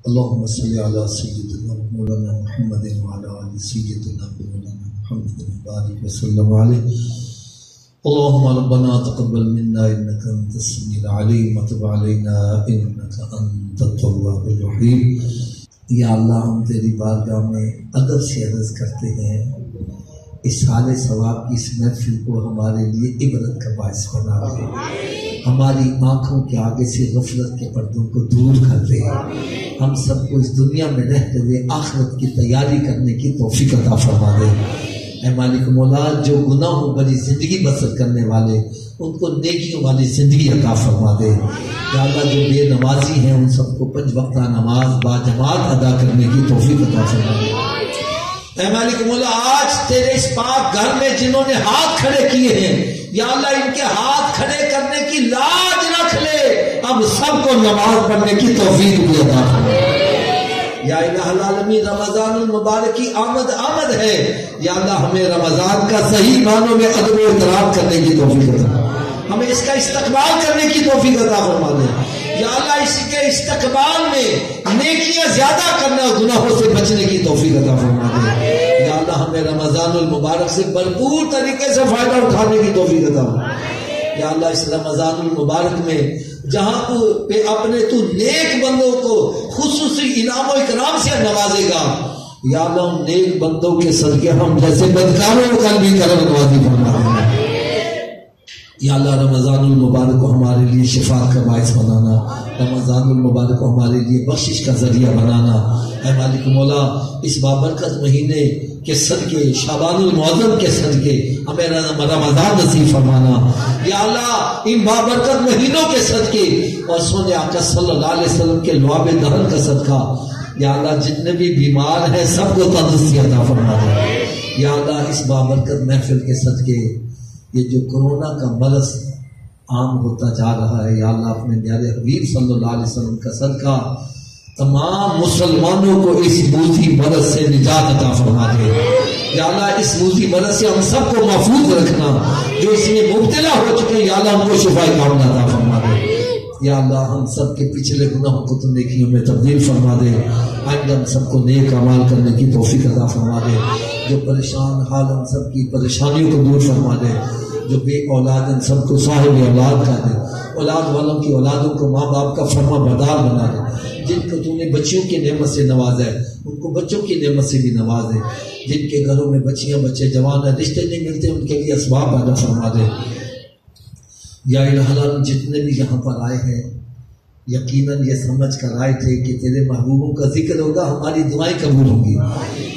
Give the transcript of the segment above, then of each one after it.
اللهم صل على سيدنا مولانا محمد وعلى آل سيدنا مولانا محمد وبارك وسلم عليه. اللهم ربنا تقبل منا انك انت السميع العليم وتب علينا انك انت التواب الرحيم. یا اللہ ہم تیری بارگاہ میں ادب سے عرض کرتے ہیں اس حال ثواب کی اس محفل کو ہمارے لیے عبرت کا باعث بنا دے. ہماری آنکھوں کے آگے سے غفلت کے پردوں کو دور کر دے. ہم سب کو اس دنیا میں رہتے ہوئے آخرت کی تیاری کرنے کی توفیق عطا فرما دے. اے مالک مولا، جو گناہوں بھری زندگی بسر کرنے والے ان کو نیکیوں والی زندگی عطا فرما دے. یا اللہ جو بے نمازی ہیں ان سب کو 5 وقتہ نماز با جماعت ادا کرنے کی توفیق عطا فرما دے. اے مالک مولا، آج تیرے اس پاک گھر میں جنہوں نے ہاتھ کھڑے کیے ہیں یا اللہ ان کے ہاتھ کھڑے کرنے کی لاج رکھ لے. اب سب کو نماز پڑھنے کی توفیق بھی عطا فرما. یا الہ العالمین، رمضان المبارک کی آمد ہے. یا اللہ ہمیں رمضان کا صحیح معنوں میں ادب و احترام کرنے کی توفیق عطا فرما. ہمیں اس کا استقبال کرنے کی توفیق عطا فرما دے. یا اللہ اس کے استقبال میں نیکیاں زیادہ کرنا اور گناہوں سے بچنے کی توفیق عطا فرما دے. یا اللہ ہمیں رمضان المبارک سے بھرپور طریقے سے فائدہ اٹھانے کی توفیق عطا فرما. یا اللہ اس رمضان المبارک میں جہاں پہ اپنے تو نیک بندوں کو خصوصی انعام و اکرام سے نوازے گا، یا اللہ ان نیک بندوں کے صدقے ہم جیسے بدکاروں کا بھی کرم نوازی فرما دے. یا اللہ رمضان المبارک کو ہمارے لیے شفاعت کا باعث بنانا، رمضان المبارک کو ہمارے لیے بخشش کا ذریعہ بنانا. اے مالک مولا، اس بابرکت مہینے کے صدقے، شعبان المعظم کے صدقے ہمیں رمضان نصیب فرمانا. یا اللہ ان بابرکت مہینوں کے صدقے اور سونے آقا صلی اللہ علیہ وسلم کے لعاب دہن کا صدقہ، یا اللہ جتنے بھی بیمار ہیں سب کو تندرستی عطا فرما دے. یا اللہ اس بابرکت محفل کے صدقے یہ جو کورونا کا مرض عام ہوتا جا رہا ہے، یا اللہ اپنے پیارے حبیب صلی اللہ علیہ وسلم کا صدقہ تمام مسلمانوں کو اس موذی مرض سے نجات عطا فرما دے. یا اللہ اس موذی مرض سے ہم سب کو محفوظ رکھنا. جو اس میں مبتلا ہو چکے ہیں یا اللہ ہم کو شفا کاملہ عطا فرما دے. یا اللہ ہم سب کے پچھلے گناہوں کو تو نیکیوں میں تبدیل فرما دے. آئندہ ہم سب کو نیک اعمال کرنے کی توفیق عطا فرما دے. جو پریشان حال ہم سب کی پریشانیوں کو دور فرما دے. جو بے اولاد ان سب کو صاحب اولاد کر دے. اولاد والوں کی اولادوں کو ماں باپ کا فرما بردار بنا دے. جن کو تو نے بچیوں کی نعمت سے نوازا ہے ان کو بچوں کی نعمت سے بھی نواز دے. جن کے گھروں میں بچیاں بچے جوان ہیں رشتے نہیں ملتے ان کے لیے اسباب پیدا فرما دے. یا الہ العالمین جتنے بھی یہاں پر آئے ہیں یقیناً یہ سمجھ کر آئے تھے کہ تیرے محبوبوں کا ذکر ہوگا، ہماری دعائیں قبول ہوں گی.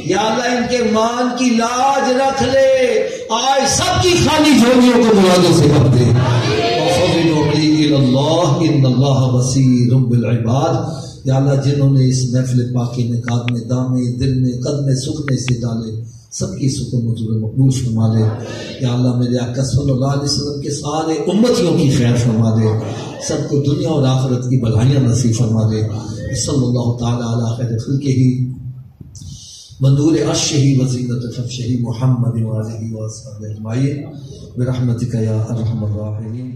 یا اللہ ان کے مان کی لاج رکھ لے. آج سب کی خالی جھولیوں کو مرادوں سے بھر دے. ان اللہ بصیر بالعباد. یا اللہ جنہوں نے اس محفل پاکی میں قدمے دامے دل میں قدمے سکنے سے ڈالے سب کی سکون حضور مقبول فرما لے. یا اللہ میرے آقا صلی اللہ علیہ وسلم کے سارے امتیوں کی خیر فرما دے. سب کو دنیا اور آخرت کی بھلائیاں نصیب فرما دے. صلی اللہ تعالی علی خیر خلقہ ونور عرشہ وزینۃ فرشہ محمد وآلہ وصحبہ اجمعین برحمتک یا ارحم الراحمین.